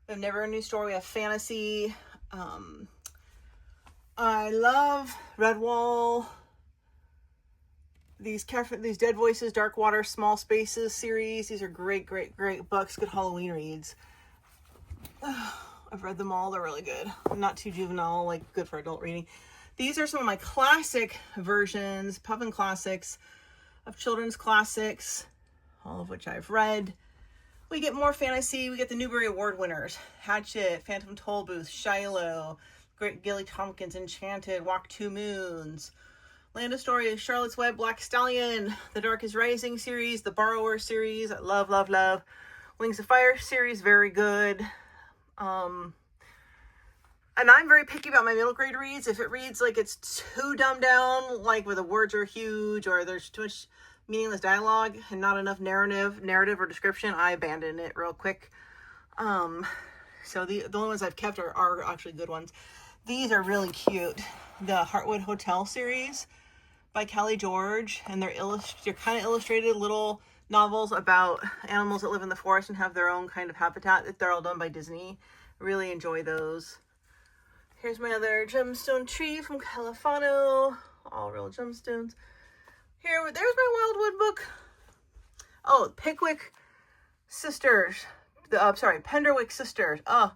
We have Never a New Story. We have fantasy. I love Redwall. These Dead Voices, Dark Water, Small Spaces series. These are great books. Good Halloween reads. I've read them all. They're really good. Not too juvenile, like good for adult reading. These are some of my classic versions, Puffin Classics, of children's classics, all of which I've read. We get more fantasy. We get the Newbery Award winners. Hatchet, Phantom Tollbooth, Shiloh, Great Gilly Tompkins, Enchanted, Walk Two Moons, Land of Story, Charlotte's Web, Black Stallion, The Dark is Rising series, The Borrower series, love. Wings of Fire series, very good. And I'm very picky about my middle grade reads. If it reads like it's too dumbed down, like where the words are huge or there's too much meaningless dialogue and not enough narrative or description, I abandon it real quick. So the only ones I've kept are actually good ones. These are really cute. The Heartwood Hotel series by Callie George, and they're kind of illustrated little novels about animals that live in the forest and have their own kind of habitat. They're all done by Disney. Really enjoy those. Here's my other gemstone tree from Califano. All real gemstones. There's my Wildwood book. Oh, Pickwick Sisters. Penderwick Sisters. Oh,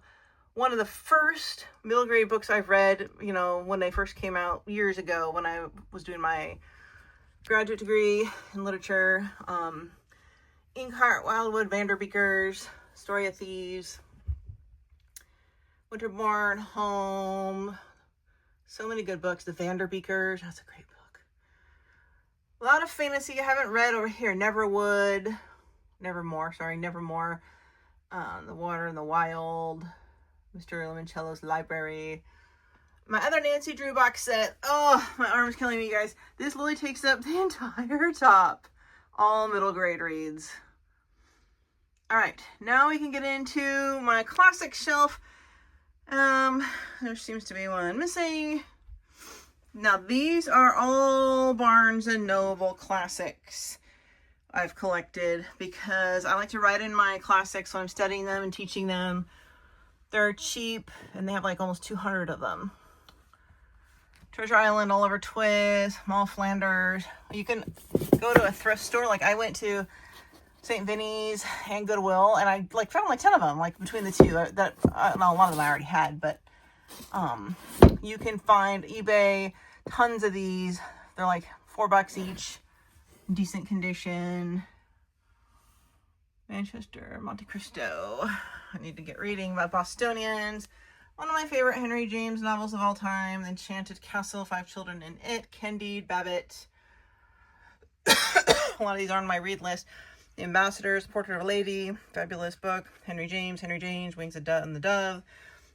one of the first middle grade books I've read, when they first came out years ago when I was doing my graduate degree in literature. Inkheart, Wildwood, Vanderbeekers, Story of Thieves, Winterborn, Home. So many good books. The Vanderbeekers, that's a great book. A lot of fantasy I haven't read over here. Nevermore. The Water and the Wild, Mr. Limoncello's Library. My other Nancy Drew box set. Oh, my arm's killing me, guys. This literally takes up the entire top. All middle grade reads. All right, now we can get into my classic shelf. There seems to be one missing. Now, these are all Barnes & Noble classics I've collected because I like to write in my classics when I'm studying them and teaching them. They're cheap, and they have like almost 200 of them. Treasure Island, Oliver Twist, Mall Flanders. You can go to a thrift store. Like I went to St. Vinny's and Goodwill, and I found like 10 of them, like between the two. A lot of them I already had, but you can find eBay tons of these. They're like $4 each, decent condition. Manchester, Monte Cristo. I need to get reading about Bostonians. One of my favorite Henry James novels of all time, The Enchanted Castle, 5 Children in It, Candide, Babbitt. A lot of these are on my read list. The Ambassadors, Portrait of a Lady, fabulous book. Henry James, Wings of the Dove.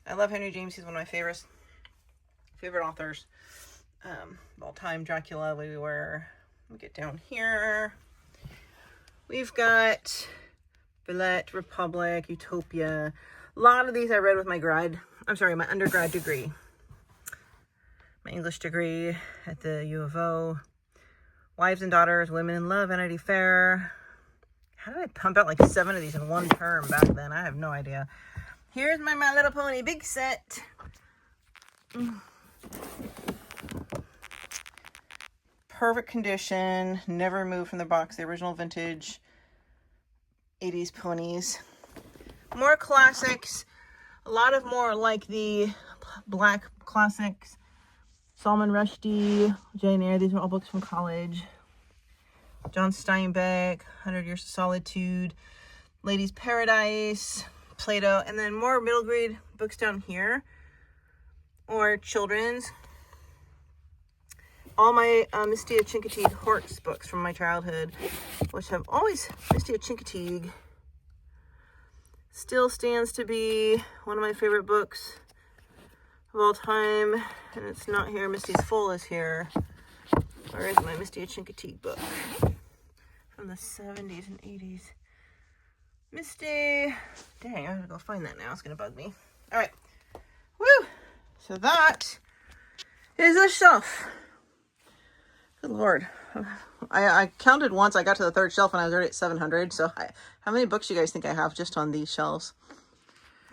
I love Henry James. He's one of my favorite authors of all time. Dracula, we get down here. We've got Villette, Republic, Utopia. A lot of these I read with my undergrad degree. My English degree at the U of O. Wives and Daughters, Women in Love, Vanity Fair. How did I pump out like 7 of these in one term back then? I have no idea. Here's my My Little Pony big set. Perfect condition. Never moved from the box. The original vintage 80s ponies. More classics. A lot of more like the black classics. Salman Rushdie, Jane Eyre. These are all books from college. John Steinbeck, 100 Years of Solitude, Lady's Paradise, Plato, and then more middle grade books down here, or children's. All my Misty of Chincoteague Hortz books from my childhood, which have always, Misty of Chincoteague, Still stands to be one of my favorite books of all time. And it's not here. Misty's Full is here. Where is my Misty a Chincoteague book? From the 70s and 80s. Misty. Dang, I have to go find that now. It's going to bug me. All right. Woo! So that is a shelf. Good Lord. I counted once. I got to the third shelf and I was already at 700. So how many books you guys think I have just on these shelves?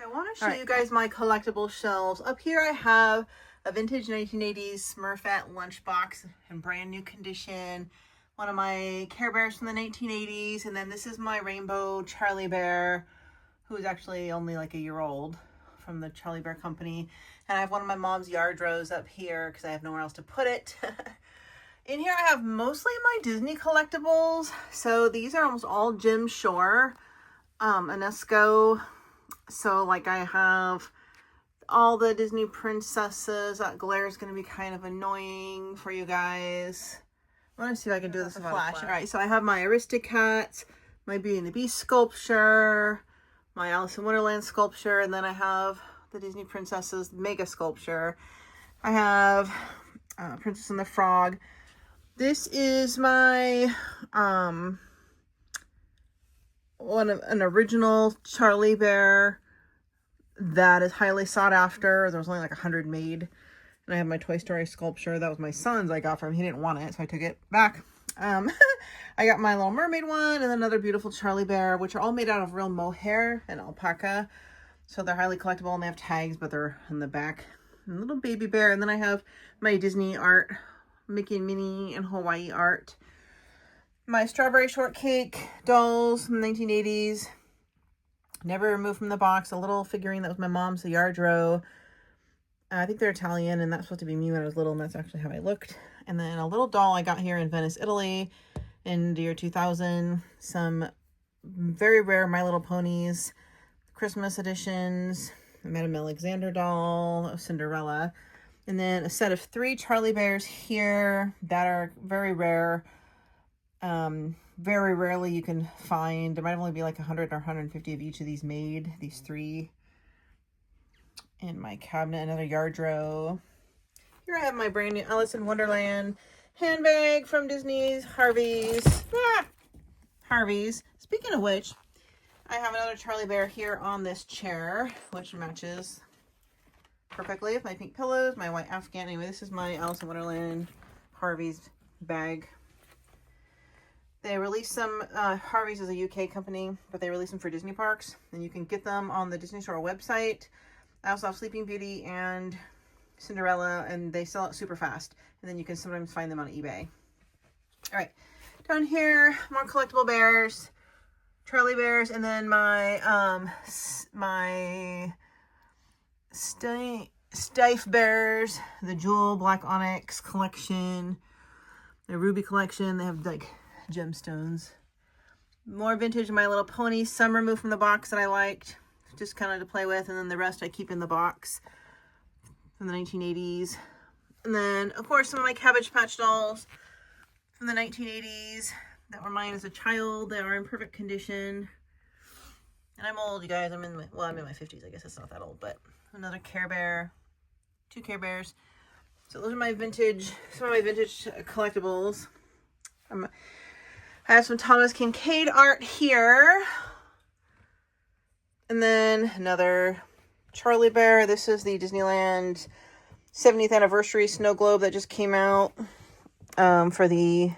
I want to show you guys my collectible shelves. Up here I have a vintage 1980s Smurfette lunchbox in brand new condition. One of my Care Bears from the 1980s. And then this is my rainbow Charlie Bear, who is actually only like a year old, from the Charlie Bear Company. And I have one of my mom's yard rows up here because I have nowhere else to put it. In here I have mostly my Disney collectibles. So these are almost all Jim Shore, UNESCO. So like I have all the Disney princesses. That glare is going to be kind of annoying for you guys. I want to see if I can do this with a flash. All right, so I have my Aristocats, my Beauty and the Beast sculpture, my Alice in Wonderland sculpture, and then I have the Disney Princesses mega sculpture. I have Princess and the Frog. This is my an original Charlie Bear that is highly sought after. There was only like 100 made. And I have my Toy Story sculpture. That was my son's I got from him. He didn't want it, so I took it back. I got my Little Mermaid one and another beautiful Charlie Bear, which are all made out of real mohair and alpaca. So they're highly collectible and they have tags, but they're in the back. And a little baby bear. And then I have my Disney art, Mickey and Minnie and Hawaii art. My Strawberry Shortcake dolls from the 1980s. Never removed from the box. A little figurine that was my mom's, the yard row. I think they're Italian, and that's supposed to be me when I was little, and that's actually how I looked. And then a little doll I got here in Venice, Italy in the year 2000. Some very rare My Little Ponies Christmas editions. A Madame Alexander doll, a Cinderella. And then a set of 3 Charlie Bears here that are very rare. Very rarely you can find. There might only be like 100 or 150 of each of these made. These 3. In my cabinet, another yard row. Here I have my brand new Alice in Wonderland handbag from Disney's Harvey's. Harvey's. Speaking of which, I have another Charlie Bear here on this chair, which matches perfectly with my pink pillows, my white Afghan. Anyway, this is my Alice in Wonderland Harvey's bag. They released some, Harvey's is a UK company, but they release them for Disney parks, and you can get them on the Disney Store website. I also have Sleeping Beauty and Cinderella, and they sell it super fast. And then you can sometimes find them on eBay. All right, down here, more collectible bears, Charlie Bears, and then my my Stife Bears, the Jewel Black Onyx collection, the Ruby collection. They have like gemstones. More vintage My Little Pony, some removed from the box that I liked, just kind of to play with, and then the rest I keep in the box from the 1980s. And then, of course, some of my Cabbage Patch dolls from the 1980s that were mine as a child. They are in perfect condition. And I'm old, you guys. I'm in my 50s. I guess it's not that old, but another Care Bear, 2 Care Bears. So those are my vintage, some of my vintage collectibles. I have some Thomas Kincaid art here. And then another Charlie Bear. This is the Disneyland 70th anniversary snow globe that just came out for the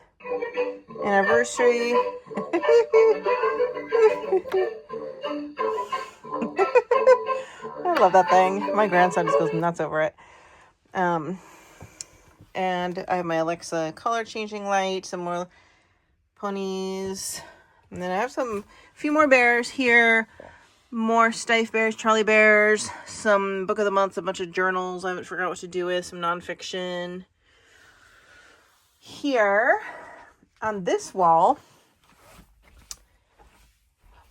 anniversary. I love that thing. My grandson just goes nuts over it. And I have my Alexa color changing light, some more ponies. And then I have a few more bears here. More Stife Bears, Charlie Bears, some Book of the Month, a bunch of journals I haven't forgot what to do with, some nonfiction. Here, on this wall,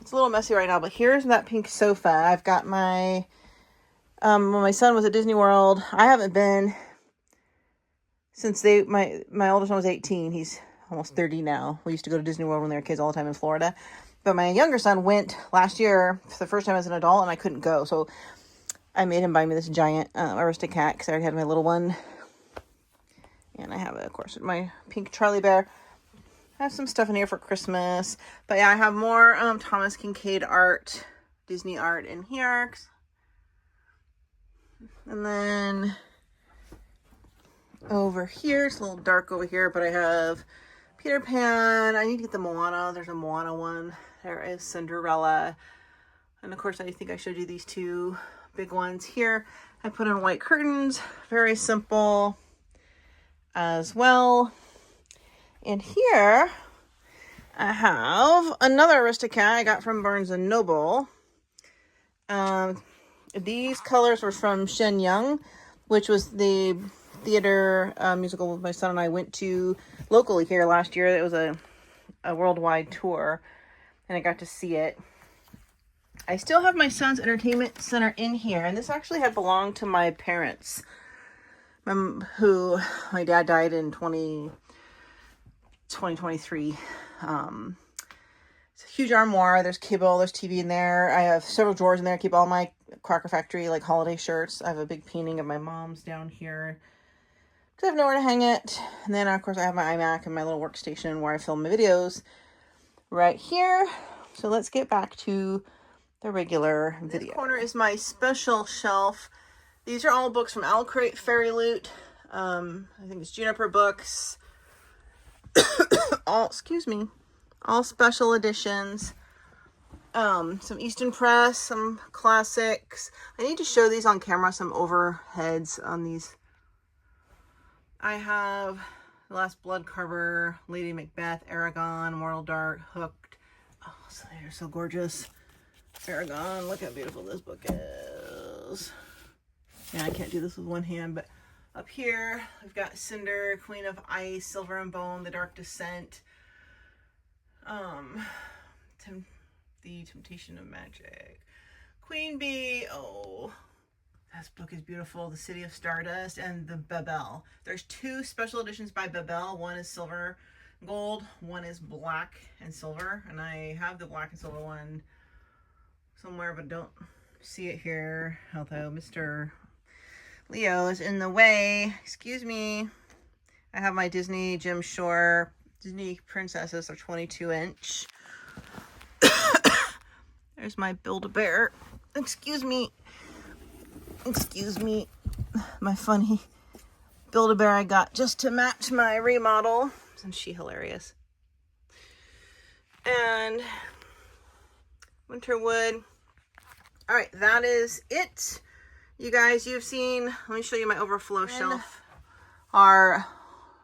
it's a little messy right now, but here's that pink sofa. I've got my, when my son was at Disney World, I haven't been since my oldest one was 18. He's almost 30 now. We used to go to Disney World when they were kids all the time in Florida. But my younger son went last year for the first time as an adult, and I couldn't go. So I made him buy me this giant Aristocat because I already had my little one. And I have, of course, my pink Charlie Bear. I have some stuff in here for Christmas. But yeah, I have more Thomas Kincaid art, Disney art in here. And then over here, it's a little dark over here, but I have Peter Pan. I need to get the Moana. There's a Moana one. There is Cinderella. And of course, I think I showed you these two big ones here. I put in white curtains. Very simple as well. And here I have another Aristocat I got from Barnes & Noble. These colors were from Shen Yung, which was the theater musical my son and I went to locally here last year. It was a worldwide tour, and I got to see it. I still have my son's entertainment center in here, and this actually had belonged to my parents, who my dad died in 2023. It's a huge armoire. There's cable, there's TV in there. I have several drawers in there. I keep all my Cracker Factory like holiday shirts. I have a big painting of my mom's down here because I have nowhere to hang it. And then of course I have my iMac and my little workstation where I film my videos right here. So let's get back to the regular video. This corner is my special shelf. These are all books from Owl Crate, Fairy Loot. I think it's Juniper Books. All special editions. Some Easton Press, some classics. I need to show these on camera, some overheads on these. I have The Last Blood Cover, Lady Macbeth, Aragon, Mortal Dark, Hooked. Oh, so they're so gorgeous. Aragon, look how beautiful this book is. Yeah, I can't do this with one hand, but up here we've got Cinder, Queen of Ice, Silver and Bone, The Dark Descent, The Temptation of Magic, Queen Bee. Oh, this book is beautiful. The City of Stardust and the Babel. There's two special editions by Babel. One is silver and gold, one is black and silver, and I have the black and silver one somewhere, but don't see it here, although Mr. Leo is in the way. Excuse me. I have my Disney Jim Shore Disney Princesses. They're 22-inch. There's my Build-A-Bear. Excuse me. My funny Build-A-Bear I got just to match my remodel. Isn't she hilarious? And Winterwood. All right, that is it. You guys, you've seen, let me show you my overflow shelf. Our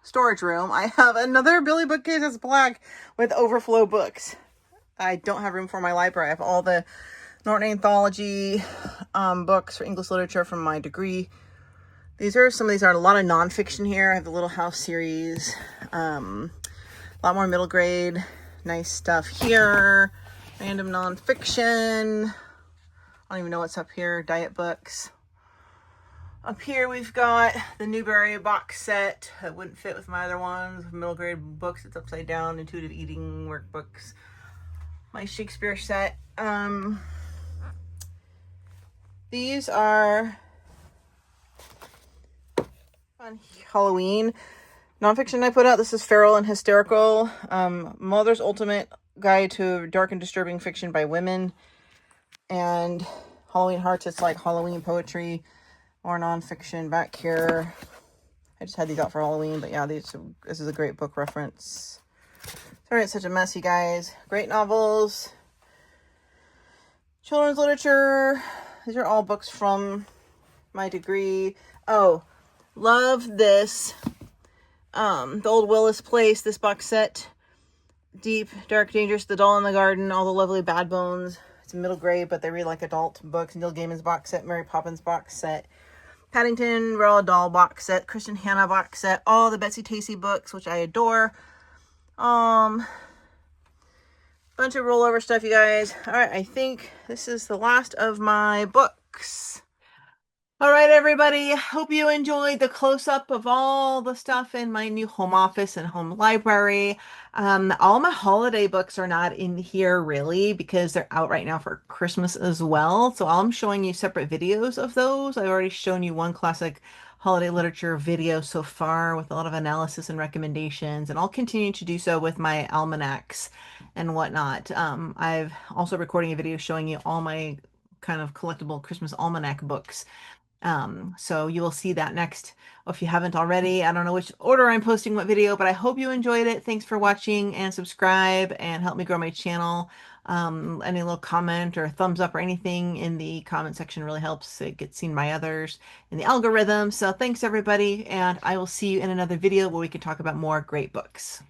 storage room. I have another Billy bookcase that's black with overflow books. I don't have room for my library. I have all the Norton Anthology books for English literature from my degree. Some of these are a lot of nonfiction here. I have the Little House series. A lot more middle grade. Nice stuff here. Random nonfiction. I don't even know what's up here. Diet books. Up here we've got the Newbery box set that wouldn't fit with my other ones. Middle grade books. It's upside down. Intuitive eating workbooks. My Shakespeare set. These are on Halloween nonfiction I put out. This is Feral and Hysterical. Mother's Ultimate Guide to Dark and Disturbing Fiction by Women. And Halloween Hearts, it's like Halloween poetry or nonfiction back here. I just had these out for Halloween, but yeah, this is a great book reference. Sorry it's such a mess, you guys. Great novels. Children's literature. These are all books from my degree. Oh, love this. The Old Willis Place, this box set. Deep, Dark, Dangerous, The Doll in the Garden, All the Lovely Bad Bones. It's middle grade, but they read like adult books. Neil Gaiman's box set, Mary Poppins box set, Paddington, Roald Dahl box set, Kristen Hanna box set, all the Betsy Tacy books, which I adore. Bunch of rollover stuff, you guys. All right, I think this is the last of my books. All right, everybody. Hope you enjoyed the close-up of all the stuff in my new home office and home library. All my holiday books are not in here really because they're out right now for Christmas as well. So I'm showing you separate videos of those. I've already shown you one classic holiday literature video so far with a lot of analysis and recommendations, and I'll continue to do so with my almanacs and whatnot. I've also recording a video showing you all my kind of collectible Christmas almanac books. So you will see that next. If you haven't already, I don't know which order I'm posting what video, but I hope you enjoyed it. Thanks for watching and subscribe and help me grow my channel. Any little comment or thumbs up or anything in the comment section really helps it get seen by others in the algorithm. So thanks everybody, and I will see you in another video where we can talk about more great books.